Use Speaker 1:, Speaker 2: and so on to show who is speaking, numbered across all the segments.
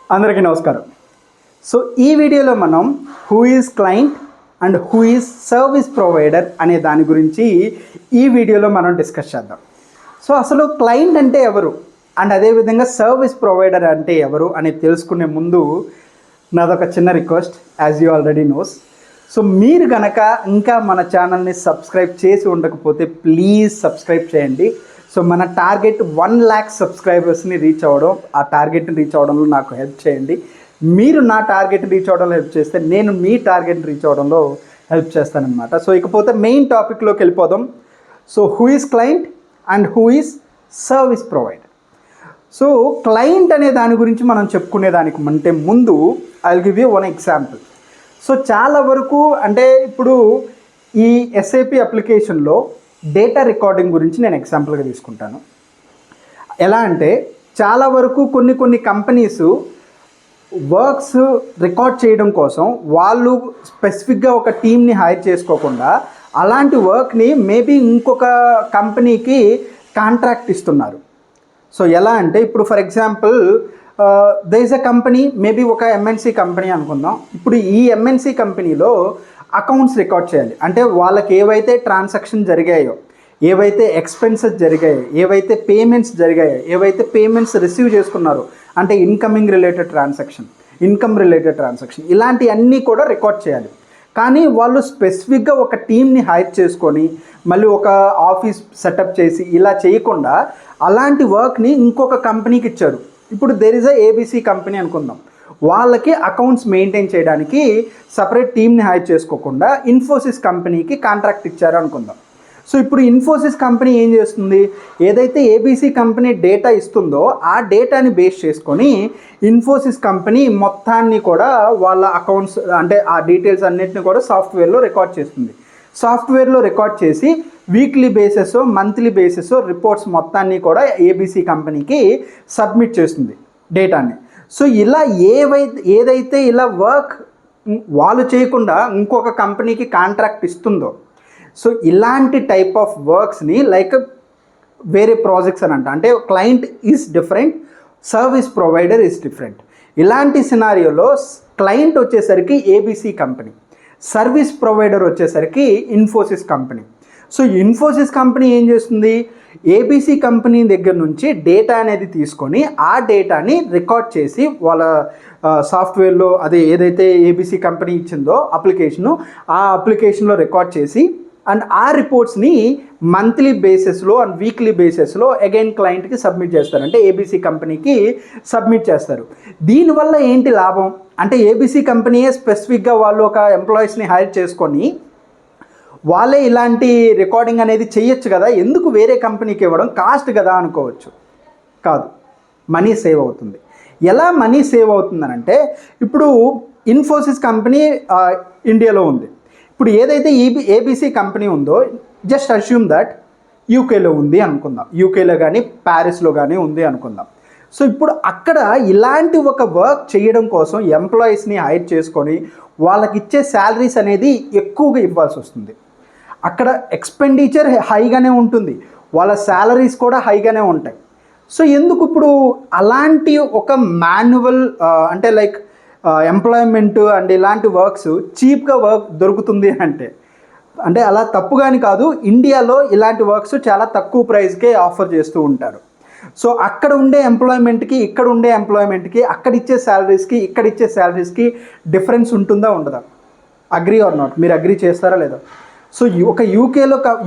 Speaker 1: అందరికీ నమస్కారం. సో ఈ వీడియోలో మనం who is client and who is service provider అనే దాని గురించి ఈ వీడియోలో మనం డిస్కస్ చేద్దాం. సో అసలు క్లయింట్ అంటే ఎవరు అండ్ అదేవిధంగా సర్వీస్ ప్రొవైడర్ అంటే ఎవరు అనేది తెలుసుకునే ముందు నాదొక చిన్న request, as you already nose. So మీరు కనుక ఇంకా మన ఛానల్ని సబ్స్క్రైబ్ చేసి ఉండకపోతే ప్లీజ్ సబ్స్క్రైబ్ చేయండి. సో మన టార్గెట్ 1 lakh సబ్స్క్రైబర్స్ని రీచ్ అవ్వడం, ఆ టార్గెట్ని రీచ్ అవ్వడంలో నాకు హెల్ప్ చేయండి. మీరు నా టార్గెట్ని రీచ్ అవ్వడంలో హెల్ప్ చేస్తే నేను మీ టార్గెట్ని రీచ్ అవ్వడంలో హెల్ప్ చేస్తానన్నమాట. సో ఇకపోతే మెయిన్ టాపిక్లోకి వెళ్ళిపోదాం. So who is client and who is service provider. So client అనే దాని గురించి మనం చెప్పుకునే దానికి అంటే ముందు I will give you one example. So చాలా వరకు అంటే ఇప్పుడు ఈ ఎస్ఏపి అప్లికేషన్లో డేటా రికార్డింగ్ గురించి నేను ఎగ్జాంపుల్గా తీసుకుంటాను. ఎలా అంటే చాలా వరకు కొన్ని కంపెనీస్ వర్క్స్ రికార్డ్ చేయడం కోసం వాళ్ళు స్పెసిఫిక్గా ఒక టీమ్ని హైర్ చేసుకోకుండా అలాంటి వర్క్ని మేబీ ఇంకొక కంపెనీకి కాంట్రాక్ట్ ఇస్తున్నారు. సో ఎలా అంటే ఇప్పుడు for example there is a company, maybe ఒక ఎంఎన్సీ కంపెనీ అనుకుందాం. ఇప్పుడు ఈ ఎంఎన్సీ కంపెనీలో అకౌంట్స్ రికార్డ్ చేయాలి. అంటే వాళ్ళకి ఏవైతే ట్రాన్సాక్షన్ జరిగాయో, ఏవైతే ఎక్స్పెన్సెస్ జరిగాయో, ఏవైతే పేమెంట్స్ జరిగాయో, ఏవైతే పేమెంట్స్ రిసీవ్ చేసుకున్నారో అంటే ఇన్కమ్ రిలేటెడ్ ట్రాన్సాక్షన్ ఇలాంటి అన్నీ కూడా రికార్డ్ చేయాలి. కానీ వాళ్ళు స్పెసిఫిక్గా ఒక టీమ్ని హైర్ చేసుకొని మళ్ళీ ఒక ఆఫీస్ సెటప్ చేసి ఇలా చేయకుండా అలాంటి వర్క్ని ఇంకొక కంపెనీకి ఇచ్చారు. ఇప్పుడు there is a ABC company అనుకుందాం. వాళ్ళకి అకౌంట్స్ మెయింటైన్ చేయడానికి సపరేట్ టీమ్ని హైర్ చేసుకోకుండా ఇన్ఫోసిస్ కంపెనీకి కాంట్రాక్ట్ ఇచ్చారు అనుకుందాం. సో ఇప్పుడు ఇన్ఫోసిస్ కంపెనీ ఏం చేస్తుంది, ఏదైతే ఏబీసీ కంపెనీ డేటా ఇస్తుందో ఆ డేటాని బేస్ చేసుకొని ఇన్ఫోసిస్ కంపెనీ మొత్తాన్ని కూడా వాళ్ళ అకౌంట్స్ అంటే ఆ డీటెయిల్స్ అన్నిటిని కూడా సాఫ్ట్వేర్లో రికార్డ్ చేస్తుంది. సాఫ్ట్వేర్లో రికార్డ్ చేసి weekly basis, monthly basis reports మొత్తాన్ని కూడా ఏబీసీ కంపెనీకి సబ్మిట్ చేస్తుంది డేటాని. సో ఇలా ఏదైతే ఇలా వర్క్ వాళ్ళు చేయకుండా ఇంకొక కంపెనీకి కాంట్రాక్ట్ ఇస్తుందో, సో ఇలాంటి టైప్ ఆఫ్ వర్క్స్ని లైక్ వేరే ప్రాజెక్ట్స్ అని అంటే client is different, service provider is different. ఇలాంటి సినారియోలో క్లయింట్ వచ్చేసరికి ఏబీసీ కంపెనీ, సర్వీస్ ప్రొవైడర్ వచ్చేసరికి Infosys company. So Infosys company ఏం చేస్తుంది, ఏబీసీ కంపెనీ దగ్గర నుంచి డేటా అనేది తీసుకొని ఆ డేటాని రికార్డ్ చేసి వాళ్ళ సాఫ్ట్వేర్లో అదే ఏదైతే ఏబీసీ కంపెనీ ఇచ్చిందో అప్లికేషను, ఆ అప్లికేషన్లో రికార్డ్ చేసి అండ్ ఆ రిపోర్ట్స్ని మంత్లీ బేసిస్లో అండ్ వీక్లీ బేసిస్లో అగైన్ క్లయింట్కి సబ్మిట్ చేస్తారు, అంటే ఏబీసీ కంపెనీకి సబ్మిట్ చేస్తారు. దీనివల్ల ఏంటి లాభం అంటే ఏబీసీ కంపెనీయే స్పెసిఫిక్గా వాళ్ళు ఒక ఎంప్లాయీస్ని హైర్ చేసుకొని వాళ్ళే ఇలాంటి రికార్డింగ్ అనేది చేయొచ్చు కదా, ఎందుకు వేరే కంపెనీకి ఇవ్వడం, కాస్ట్ కదా అనుకోవచ్చు. కాదు, మనీ సేవ్ అవుతుంది. ఎలా మనీ సేవ్ అవుతుందనంటే ఇప్పుడు ఇన్ఫోసిస్ కంపెనీ ఇండియాలో ఉంది. ఇప్పుడు ఏదైతే ఏబీసీ కంపెనీ ఉందో జస్ట్ అస్యూమ్ దట్ యూకేలో ఉంది అనుకుందాం, యూకేలో కానీ ప్యారిస్లో కానీ ఉంది అనుకుందాం. సో ఇప్పుడు అక్కడ ఇలాంటి ఒక వర్క్ చేయడం కోసం ఎంప్లాయీస్ని హైర్ చేసుకొని వాళ్ళకి ఇచ్చే శాలరీస్ అనేది ఎక్కువగా ఇవ్వాల్సి వస్తుంది. అక్కడ ఎక్స్పెండిచర్ హైగానే ఉంటుంది, వాళ్ళ శాలరీస్ కూడా హైగానే ఉంటాయి. సో ఎందుకు ఇప్పుడు అలాంటి ఒక మాన్యువల్ అంటే లైక్ ఎంప్లాయ్మెంట్ అండ్ ఇలాంటి వర్క్స్ చీప్గా వర్క్ దొరుకుతుంది అంటే అలా తప్పుగాని కాదు, ఇండియాలో ఇలాంటి వర్క్స్ చాలా తక్కువ ప్రైస్కే ఆఫర్ చేస్తూ ఉంటారు. సో అక్కడ ఉండే ఎంప్లాయ్మెంట్కి ఇక్కడ ఉండే ఎంప్లాయ్మెంట్కి అక్కడ ఇచ్చే శాలరీస్కి ఇక్కడ ఇచ్చే శాలరీస్కి డిఫరెన్స్ ఉంటుందా ఉండదా? Agree or not? మీరు అగ్రీ చేస్తారా లేదా? సో ఒక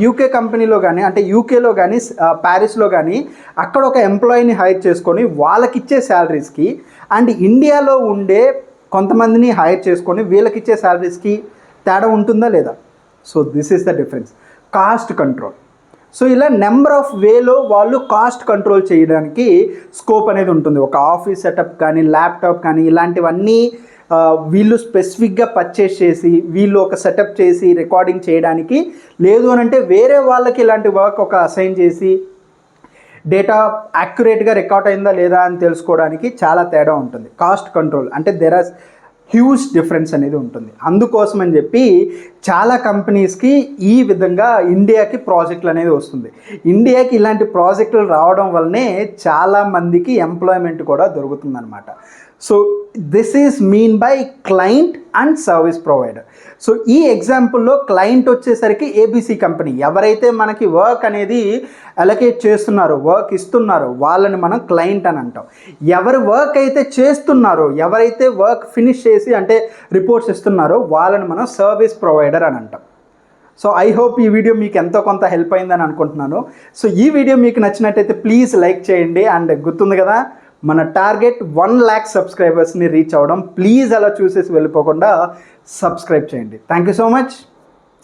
Speaker 1: యూకే కంపెనీలో కానీ అంటే యూకేలో కానీ ప్యారిస్లో కానీ అక్కడ ఒక ఎంప్లాయీని హైర్ చేసుకొని వాళ్ళకి ఇచ్చే శాలరీస్కి అండ్ ఇండియాలో ఉండే కొంతమందిని హైర్ చేసుకొని వీళ్ళకి ఇచ్చే శాలరీస్కి తేడా ఉంటుందా లేదా? So this is the difference, cost control. So ఇలా నెంబర్ ఆఫ్ వేలో వాళ్ళు కాస్ట్ కంట్రోల్ చేయడానికి స్కోప్ అనేది ఉంటుంది. ఒక ఆఫీస్ సెటప్ కానీ ల్యాప్టాప్ కానీ ఇలాంటివన్నీ వీళ్ళు స్పెసిఫిక్గా పర్చేస్ చేసి వీళ్ళు ఒక సెటప్ చేసి రికార్డింగ్ చేయడానికి, లేదు అని అంటే వేరే వాళ్ళకి ఇలాంటి వర్క్ ఒక అసైన్ చేసి డేటా యాక్యురేట్గా రికార్డ్ అయిందా లేదా అని తెలుసుకోవడానికి చాలా తేడా ఉంటుంది. కాస్ట్ కంట్రోల్ అంటే హ్యూజ్ డిఫరెన్స్ అనేది ఉంటుంది. అందుకోసం అని చెప్పి చాలా కంపెనీస్కి ఈ విధంగా ఇండియాకి ప్రాజెక్టులు అనేది వస్తుంది. ఇండియాకి ఇలాంటి ప్రాజెక్టులు రావడం వల్లనే చాలామందికి ఎంప్లాయ్మెంట్ కూడా దొరుకుతుందన్నమాట. So this is mean by client and service provider. So ఈ ఎగ్జాంపుల్లో క్లయింట్ వచ్చేసరికి ఏబీసీ కంపెనీ. ఎవరైతే మనకి వర్క్ అనేది అలొకేట్ చేస్తున్నారో, వర్క్ ఇస్తున్నారో వాళ్ళని మనం క్లయింట్ అని అంటాం. ఎవరు వర్క్ అయితే చేస్తున్నారో, ఎవరైతే వర్క్ ఫినిష్ చేసి అంటే రిపోర్ట్స్ ఇస్తున్నారో వాళ్ళని మనం సర్వీస్ ప్రొవైడర్ అని అంటాం. సో ఐ హోప్ ఈ వీడియో మీకు ఎంతో కొంత హెల్ప్ అయిందని అనుకుంటున్నాను. సో ఈ వీడియో మీకు నచ్చినట్టయితే ప్లీజ్ లైక్ చేయండి. అండ్ గుర్తుంది కదా, మన టార్గెట్ 1 lakh సబ్స్క్రైబర్స్ని రీచ్ అవ్వడం. ప్లీజ్ అలా చూసేసి వెళ్ళిపోకుండా సబ్స్క్రైబ్ చేయండి. Thank you so much.